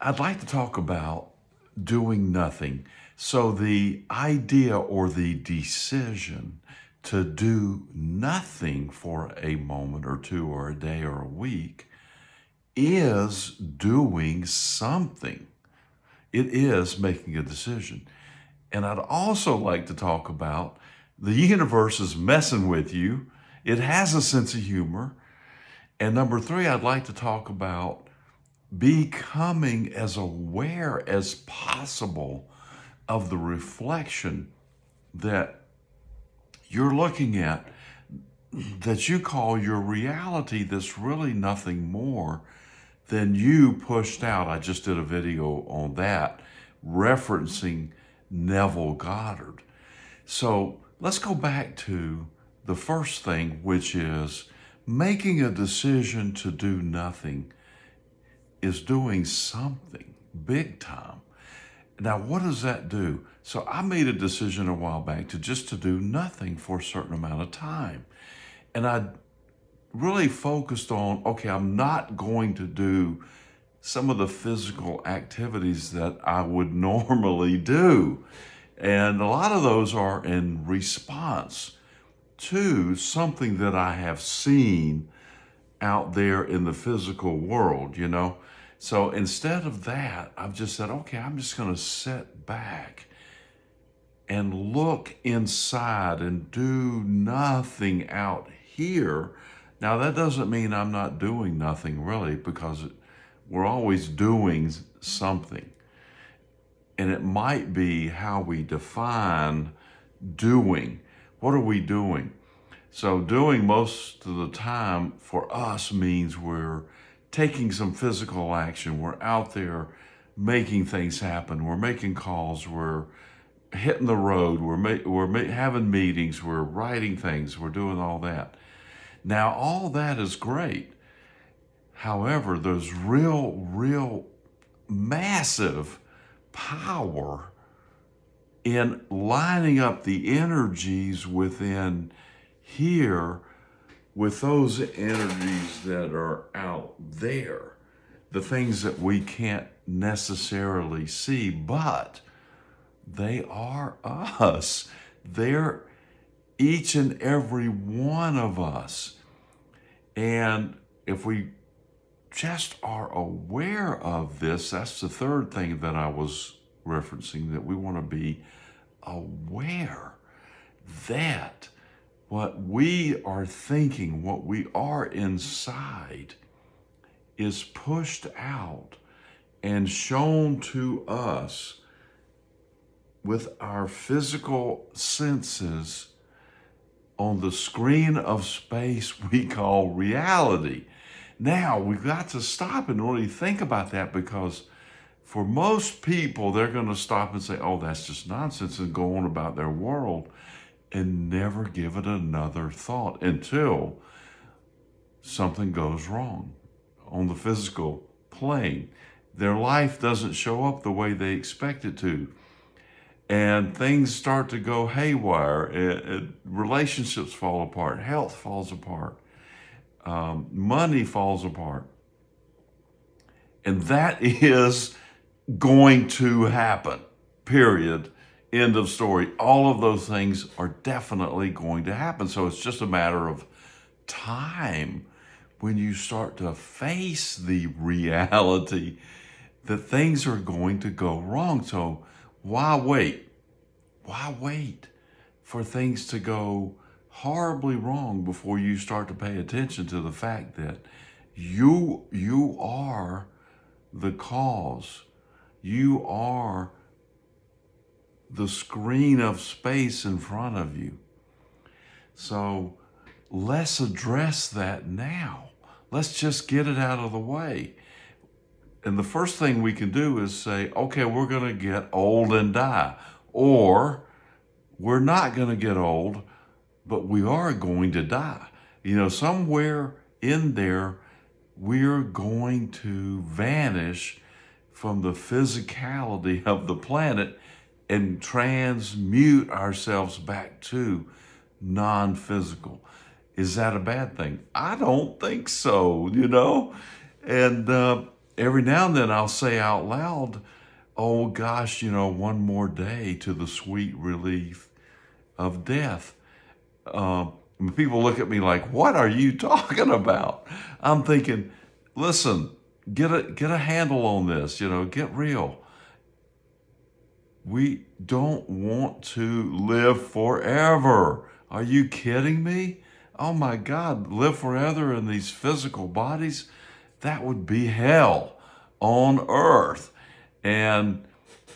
I'd like to talk about doing nothing. So, the idea or the decision to do nothing for a moment or two or a day or a week is doing something. It is making a decision. And I'd also like to talk about the universe is messing with you. It has a sense of humor. And number three, I'd like to talk about becoming as aware as possible of the reflection that you're looking at, that you call your reality, that's really nothing more than you pushed out. I just did a video on that referencing Neville Goddard. So let's go back to the first thing, which is making a decision to do nothing is doing something big time. Now, what does that do? So I made a decision a while back to do nothing for a certain amount of time. And I really focused on, okay, I'm not going to do some of the physical activities that I would normally do. And a lot of those are in response to something that I have seen out there in the physical world. So instead of that, I've just said, okay, I'm just going to sit back and look inside and do nothing out here. Now, that doesn't mean I'm not doing nothing really, because we're always doing something. And it might be how we define doing. What are we doing? So doing most of the time for us means we're taking some physical action. We're out there making things happen. We're making calls. We're hitting the road. We're having meetings. We're writing things. We're doing all that. Now, all that is great. However, there's real massive power in lining up the energies within here with those energies that are out there, the things that we can't necessarily see, but they are us. They're each and every one of us. And if we just are aware of this, that's the third thing that I was referencing, that we want to be aware that what we are thinking, what we are inside, is pushed out and shown to us with our physical senses on the screen of space we call reality. Now, we've got to stop and really think about that, because for most people, they're going to stop and say, oh, that's just nonsense, and go on about their world and never give it another thought until something goes wrong on the physical plane. Their life doesn't show up the way they expect it to. And things start to go haywire. Relationships fall apart. Health falls apart. Money falls apart. And that is going to happen, period. End of story. All of those things are definitely going to happen. So it's just a matter of time when you start to face the reality that things are going to go wrong. So why wait? Why wait for things to go horribly wrong before you start to pay attention to the fact that you are the cause. You are the screen of space in front of you. So let's address that now. Let's just get it out of the way. And the first thing we can do is say, okay, we're going to get old and die. Or we're not going to get old, but we are going to die. Somewhere in there, we're going to vanish from the physicality of the planet and transmute ourselves back to non-physical. Is that a bad thing? I don't think so, And every now and then I'll say out loud, oh gosh, one more day to the sweet relief of death. People look at me like, what are you talking about? I'm thinking, listen, get a handle on this, get real. We don't want to live forever. Are you kidding me? Oh my God, live forever in these physical bodies? That would be hell on earth. And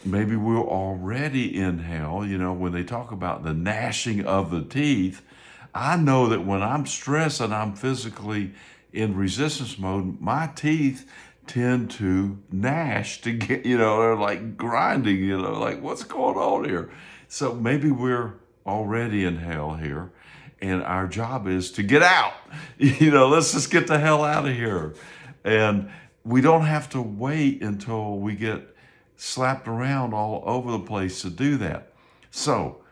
maybe we're already in hell. When they talk about the gnashing of the teeth, I know that when I'm stressed and I'm physically in resistance mode, my teeth tend to gnash to get, they're like grinding, like what's going on here? So maybe we're already in hell here, and our job is to get out. Let's just get the hell out of here. And we don't have to wait until we get slapped around all over the place to do that. So,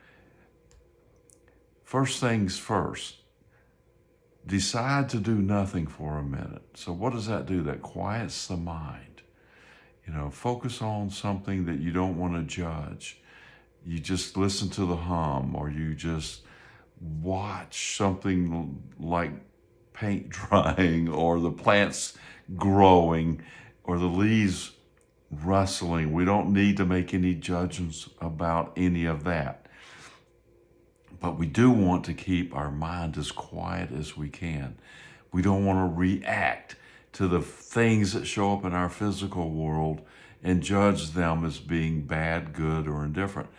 first things first, decide to do nothing for a minute. So what does that do? That quiets the mind. Focus on something that you don't want to judge. You just listen to the hum, or you just watch something like paint drying, or the plants growing, or the leaves rustling. We don't need to make any judgments about any of that. But we do want to keep our mind as quiet as we can. We don't want to react to the things that show up in our physical world and judge them as being bad, good, or indifferent.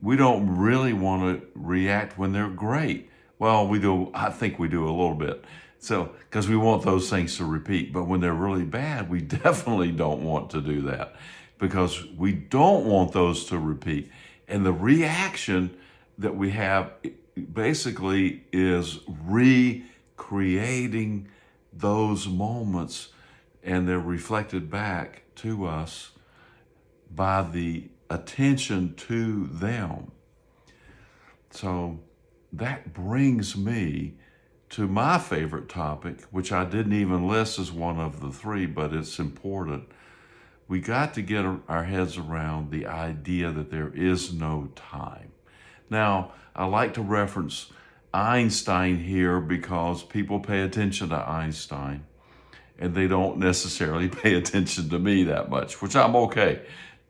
We don't really want to react when they're great. Well, we do. I think we do a little bit. So, because we want those things to repeat. But when they're really bad, we definitely don't want to do that, because we don't want those to repeat. And the reaction that we have basically is recreating those moments, and they're reflected back to us by the attention to them. So that brings me to my favorite topic, which I didn't even list as one of the three, but it's important. We got to get our heads around the idea that there is no time. Now, I like to reference Einstein here because people pay attention to Einstein, and they don't necessarily pay attention to me that much, which I'm okay.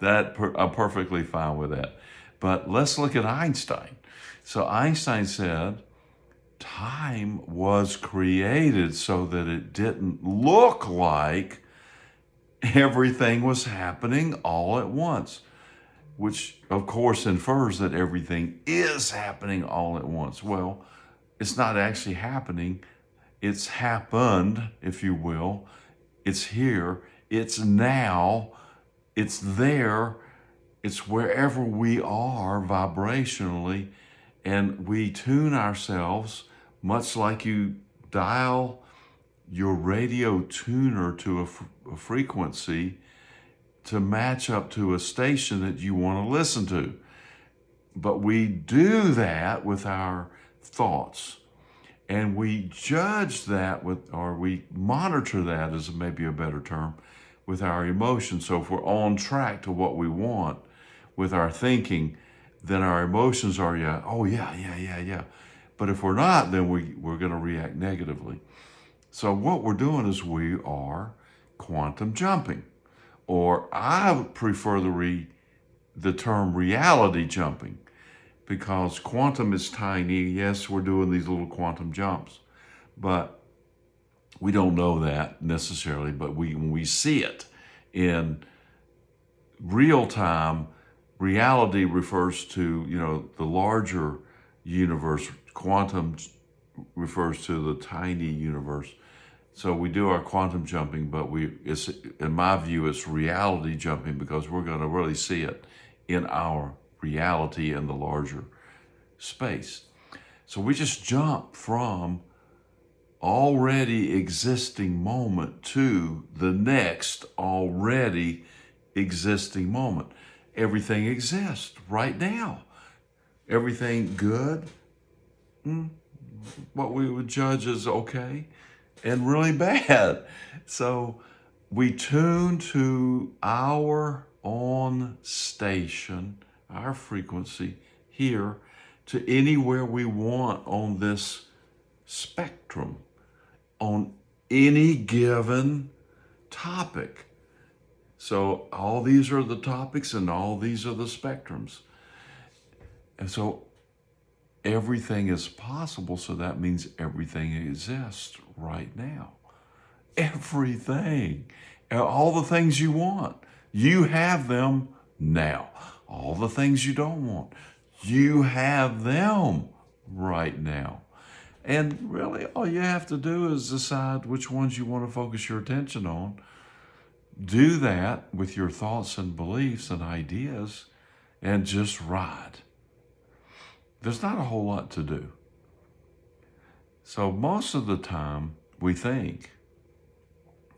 I'm perfectly fine with that. But let's look at Einstein. So Einstein said, time was created so that it didn't look like everything was happening all at once, which of course infers that everything is happening all at once. Well, it's not actually happening. It's happened, if you will. It's here. It's now. It's there. It's wherever we are vibrationally, and we tune ourselves, much like you dial your radio tuner to a frequency to match up to a station that you want to listen to. But we do that with our thoughts, and we judge that or we monitor that, is maybe a better term, with our emotions. So if we're on track to what we want with our thinking, then our emotions are, yeah. But if we're not, then we're going to react negatively. So what we're doing is we are quantum jumping, or I prefer the term reality jumping, because quantum is tiny. Yes, we're doing these little quantum jumps, but we don't know that necessarily. But when we see it in real time, reality refers to, the larger universe. Quantum refers to the tiny universe. So we do our quantum jumping, but it's, in my view, it's reality jumping, because we're going to really see it in our reality in the larger space. So we just jump from already existing moment to the next already existing moment. Everything exists right now. Everything good, what we would judge as okay, and really bad. So we tune to our own station, our frequency here, to anywhere we want on this spectrum, on any given topic. So all these are the topics and all these are the spectrums. And so everything is possible. So that means everything exists right now. Everything. All the things you want, you have them now. All the things you don't want, you have them right now. And really, all you have to do is decide which ones you want to focus your attention on. Do that with your thoughts and beliefs and ideas and just ride. There's not a whole lot to do. So most of the time, we think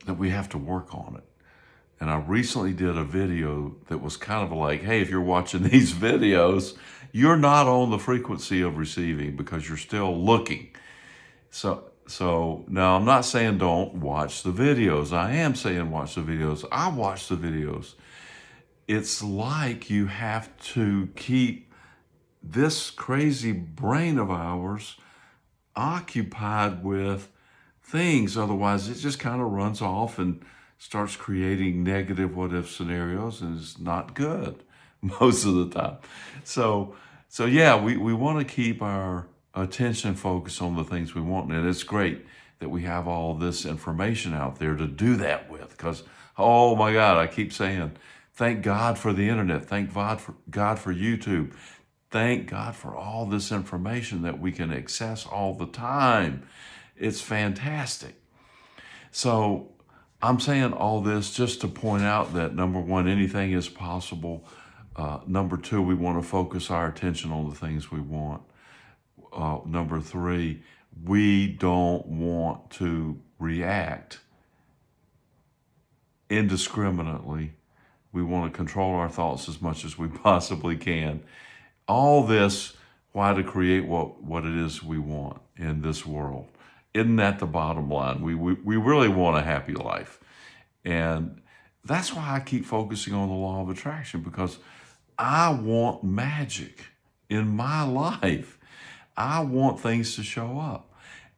that we have to work on it. And I recently did a video that was kind of like, hey, if you're watching these videos, you're not on the frequency of receiving because you're still looking. So now I'm not saying don't watch the videos. I am saying watch the videos. I watch the videos. It's like you have to keep this crazy brain of ours occupied with things. Otherwise, it just kind of runs off and starts creating negative what if scenarios, and it's not good most of the time. So yeah, we want to keep our attention focused on the things we want. And it's great that we have all this information out there to do that with, because, oh my God, I keep saying, thank God for the internet. Thank God for YouTube. Thank God for all this information that we can access all the time. It's fantastic. So I'm saying all this just to point out that, number one, anything is possible. Number two, we want to focus our attention on the things we want. Number three, we don't want to react indiscriminately. We want to control our thoughts as much as we possibly can. All this, why? To create what it is we want in this world. Isn't that the bottom line? We really want a happy life. And that's why I keep focusing on the law of attraction, because I want magic in my life. I want things to show up.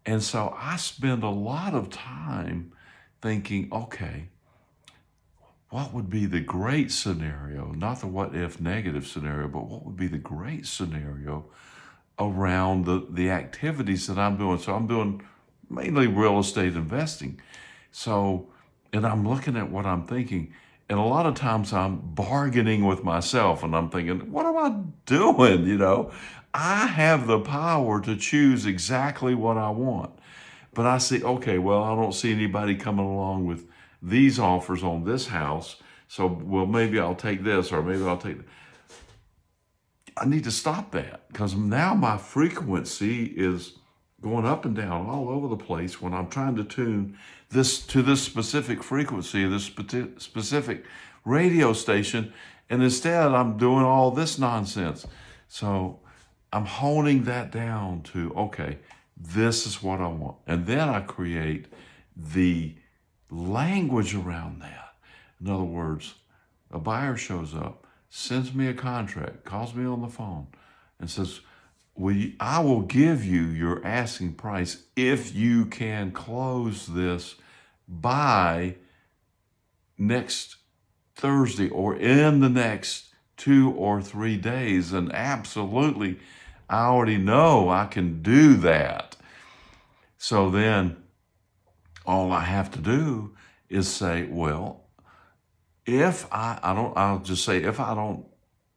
And so I spend a lot of time thinking, okay, what would be the great scenario? Not the what if negative scenario, but what would be the great scenario around the activities that I'm doing? So I'm doing mainly real estate investing. So, and I'm looking at what I'm thinking, and a lot of times I'm bargaining with myself, and I'm thinking, what am I doing? I have the power to choose exactly what I want. But I see, okay, well, I don't see anybody coming along with these offers on this house. So, well, maybe I'll take this, or maybe I'll take that. I need to stop that, because now my frequency is going up and down all over the place when I'm trying to tune this to this specific frequency, this specific radio station. And instead I'm doing all this nonsense. So I'm honing that down to, okay, this is what I want. And then I create the language around that. In other words, a buyer shows up, sends me a contract, calls me on the phone, and says, I will give you your asking price if you can close this by next Thursday or in the next 2 or 3 days. And absolutely, I already know I can do that. So then all I have to do is say, well, I'll just say, if I don't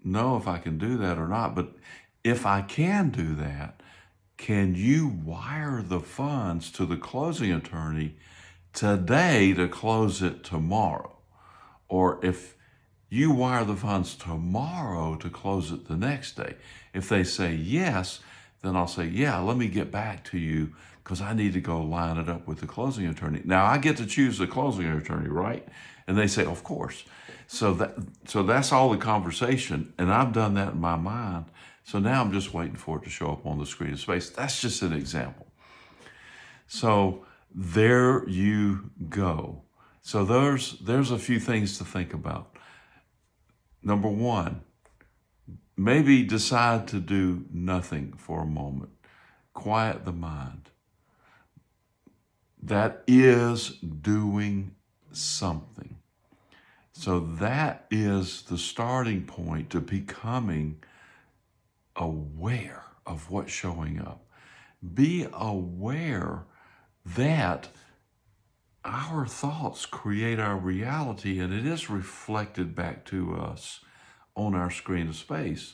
know if I can do that or not, but if I can do that, can you wire the funds to the closing attorney today to close it tomorrow? Or if you wire the funds tomorrow to close it the next day. If they say yes, then I'll say, yeah, let me get back to you, because I need to go line it up with the closing attorney. Now I get to choose the closing attorney, right? And they say, of course. So that's all the conversation. And I've done that in my mind. So now I'm just waiting for it to show up on the screen of space. That's just an example. So there you go. So there's a few things to think about. Number one, maybe decide to do nothing for a moment. Quiet the mind. That is doing something. So that is the starting point to becoming aware of what's showing up. Be aware that our thoughts create our reality, and it is reflected back to us on our screen of space.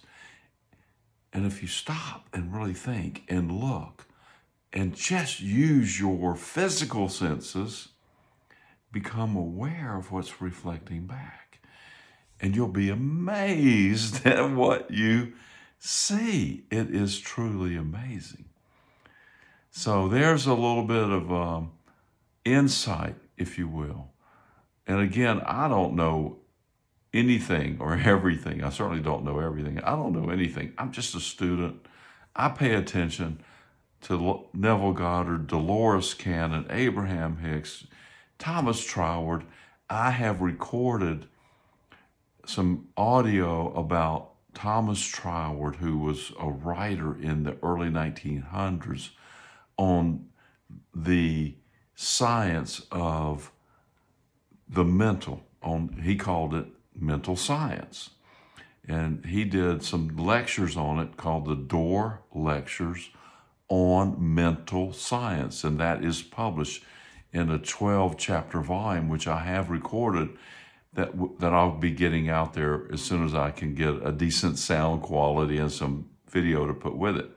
And if you stop and really think and look and just use your physical senses, become aware of what's reflecting back. And you'll be amazed at what you see. It is truly amazing. So there's a little bit of insight, if you will. And again, I don't know anything or everything. I certainly don't know everything. I don't know anything. I'm just a student. I pay attention to Neville Goddard, Dolores Cannon, Abraham Hicks, Thomas Troward. I have recorded some audio about Thomas Troward, who was a writer in the early 1900s on the science of the mental. He called it mental science. And he did some lectures on it called the Door Lectures on Mental Science. And that is published in a 12-chapter volume, which I have recorded, that I'll be getting out there as soon as I can get a decent sound quality and some video to put with it.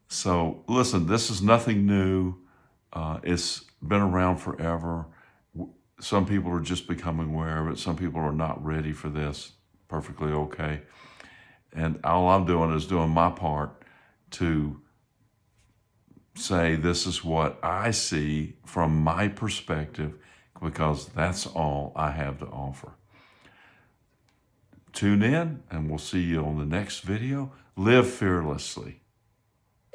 So listen, this is nothing new. It's been around forever. Some people are just becoming aware of it. Some people are not ready for this. Perfectly okay. And all I'm doing is doing my part to say this is what I see from my perspective, because that's all I have to offer. Tune in and we'll see you on the next video. Live fearlessly.